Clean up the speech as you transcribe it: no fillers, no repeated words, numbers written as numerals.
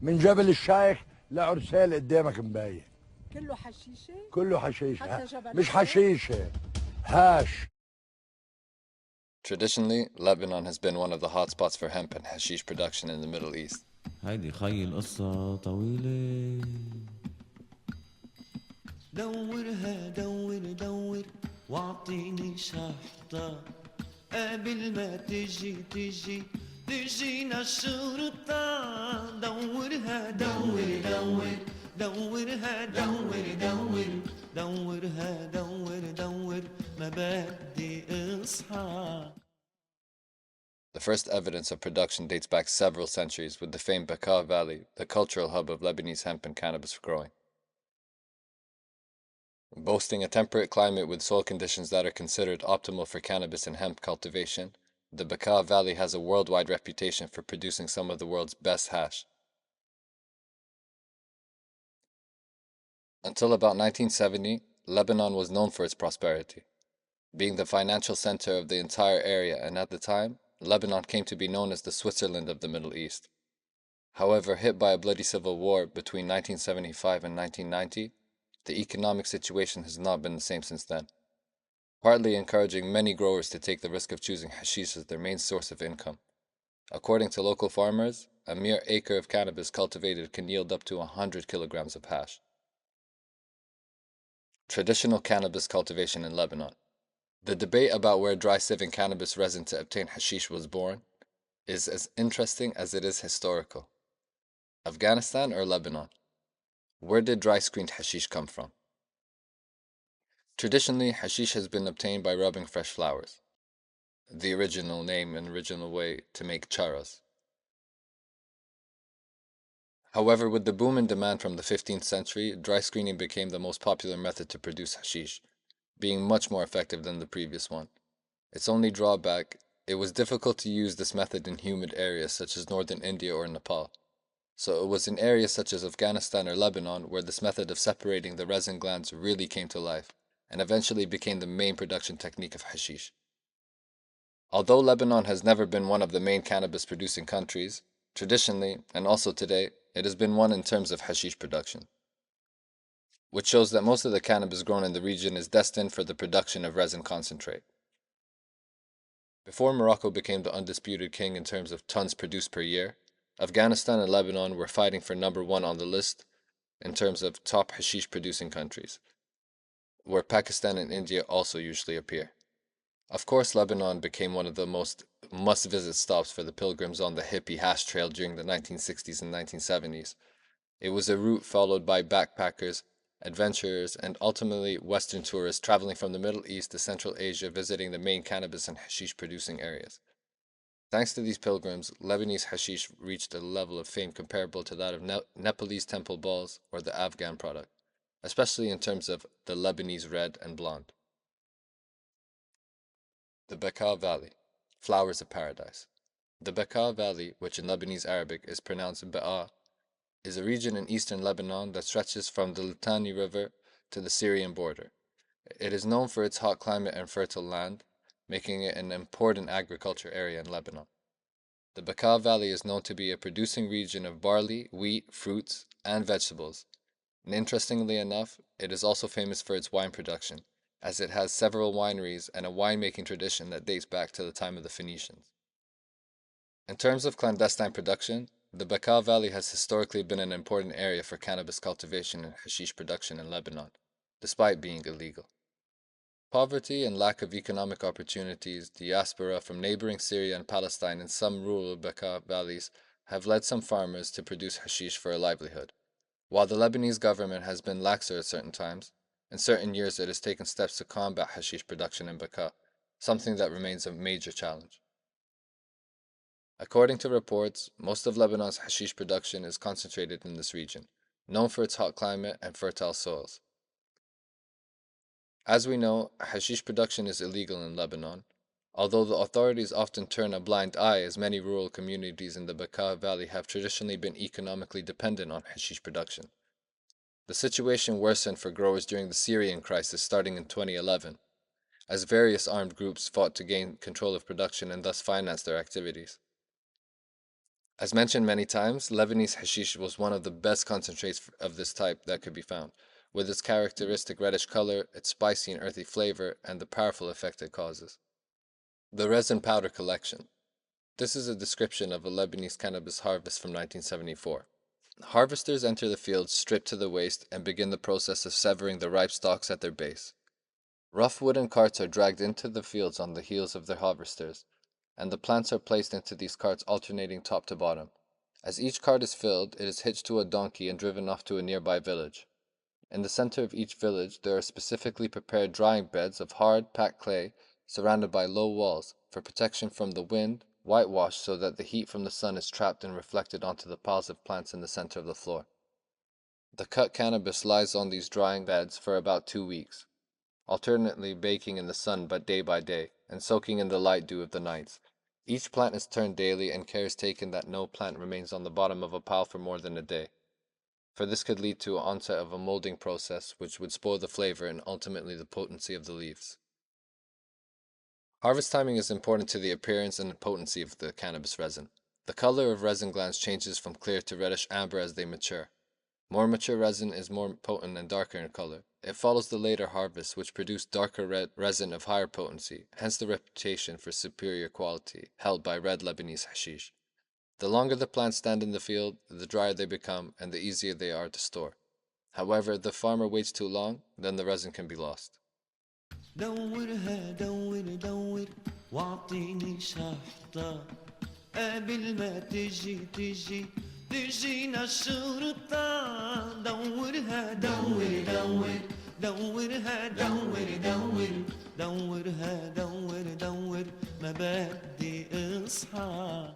من جبل الشايخ لعرسال قدامك مبين. كله حشيشه؟ كله حشيشه. حتى جبل مش الشيخ؟ حشيشه، هاش. Traditionally, Lebanon has been one of the hotspots for hemp and hashish production in the Middle East. هيدي خي القصة طويلة. دورها دور واعطيني شحطة قبل ما تجينا الشرطة. دورها دورها دور ما بدي اصحى. The first evidence of production dates back several centuries with the famed Bekaa Valley, the cultural hub of Lebanese hemp and cannabis growing. Boasting a temperate climate with soil conditions that are considered optimal for cannabis and hemp cultivation, the Bekaa Valley has a worldwide reputation for producing some of the world's best hash. Until about 1970, Lebanon was known for its prosperity, being the financial center of the entire area, and at the time, Lebanon came to be known as the Switzerland of the Middle East. However, hit by a bloody civil war between 1975 and 1990, the economic situation has not been the same since then, partly encouraging many growers to take the risk of choosing hashish as their main source of income. According to local farmers, a mere acre of cannabis cultivated can yield up to 100 kilograms of hash. Traditional cannabis cultivation in Lebanon. The debate about where dry sieving cannabis resin to obtain hashish was born is as interesting as it is historical. Afghanistan or Lebanon? Where did dry screened hashish come from? Traditionally, hashish has been obtained by rubbing fresh flowers, the original name and original way to make charas. However, with the boom in demand from the 15th century, dry screening became the most popular method to produce hashish, being much more effective than the previous one. Its only drawback, it was difficult to use this method in humid areas such as northern India or Nepal. So it was in areas such as Afghanistan or Lebanon where this method of separating the resin glands really came to life, and eventually became the main production technique of hashish. Although Lebanon has never been one of the main cannabis producing countries, traditionally, and also today, it has been one in terms of hashish production, which shows that most of the cannabis grown in the region is destined for the production of resin concentrate. Before Morocco became the undisputed king in terms of tons produced per year, Afghanistan and Lebanon were fighting for number one on the list in terms of top hashish producing countries, where Pakistan and India also usually appear. Of course, Lebanon became one of the most must-visit stops for the pilgrims on the hippie hash trail during the 1960s and 1970s. It was a route followed by backpackers, adventurers, and ultimately Western tourists traveling from the Middle East to Central Asia visiting the main cannabis and hashish producing areas. Thanks to these pilgrims, Lebanese hashish reached a level of fame comparable to that of Nepalese temple balls or the Afghan product, especially in terms of the Lebanese red and blonde. The Bekaa Valley, Flowers of Paradise. The Bekaa Valley, which in Lebanese Arabic is pronounced Bekaa, is a region in eastern Lebanon that stretches from the Litani River to the Syrian border. It is known for its hot climate and fertile land, making it an important agriculture area in Lebanon. The Bekaa Valley is known to be a producing region of barley, wheat, fruits, and vegetables. And interestingly enough, it is also famous for its wine production, as it has several wineries and a winemaking tradition that dates back to the time of the Phoenicians. In terms of clandestine production, the Bekaa Valley has historically been an important area for cannabis cultivation and hashish production in Lebanon, despite being illegal. Poverty and lack of economic opportunities, diaspora from neighboring Syria and Palestine and some rural Bekaa valleys have led some farmers to produce hashish for a livelihood. While the Lebanese government has been laxer at certain times, in certain years it has taken steps to combat hashish production in Bekaa, something that remains a major challenge. According to reports, most of Lebanon's hashish production is concentrated in this region, known for its hot climate and fertile soils. As we know, hashish production is illegal in Lebanon, although the authorities often turn a blind eye as many rural communities in the Bekaa Valley have traditionally been economically dependent on hashish production. The situation worsened for growers during the Syrian crisis starting in 2011, as various armed groups fought to gain control of production and thus finance their activities. As mentioned many times, Lebanese hashish was one of the best concentrates of this type that could be found, with its characteristic reddish color, its spicy and earthy flavor, and the powerful effect it causes. The resin powder collection. This is a description of a Lebanese cannabis harvest from 1974. Harvesters enter the fields stripped to the waist and begin the process of severing the ripe stalks at their base. Rough wooden carts are dragged into the fields on the heels of the harvesters, and the plants are placed into these carts alternating top to bottom. As each cart is filled, it is hitched to a donkey and driven off to a nearby village. In the center of each village there are specifically prepared drying beds of hard, packed clay surrounded by low walls for protection from the wind, whitewashed so that the heat from the sun is trapped and reflected onto the piles of plants in the center of the floor. The cut cannabis lies on these drying beds for about 2 weeks, alternately baking in the sun but day by day, and soaking in the light dew of the nights. Each plant is turned daily and care is taken that no plant remains on the bottom of a pile for more than a day, for this could lead to an onset of a molding process which would spoil the flavor and ultimately the potency of the leaves. Harvest timing is important to the appearance and potency of the cannabis resin. The color of resin glands changes from clear to reddish amber as they mature. More mature resin is more potent and darker in color. It follows the later harvests, which produce darker red resin of higher potency, hence the reputation for superior quality held by red Lebanese hashish. The longer the plants stand in the field, the drier they become and the easier they are to store. However, if the farmer waits too long, then the resin can be lost. دورها دور دور واعطيني شحطة قبل ما تجينا الشرطة دورها دور دور دورها دور دور دورها دور دور ما بدي اصحى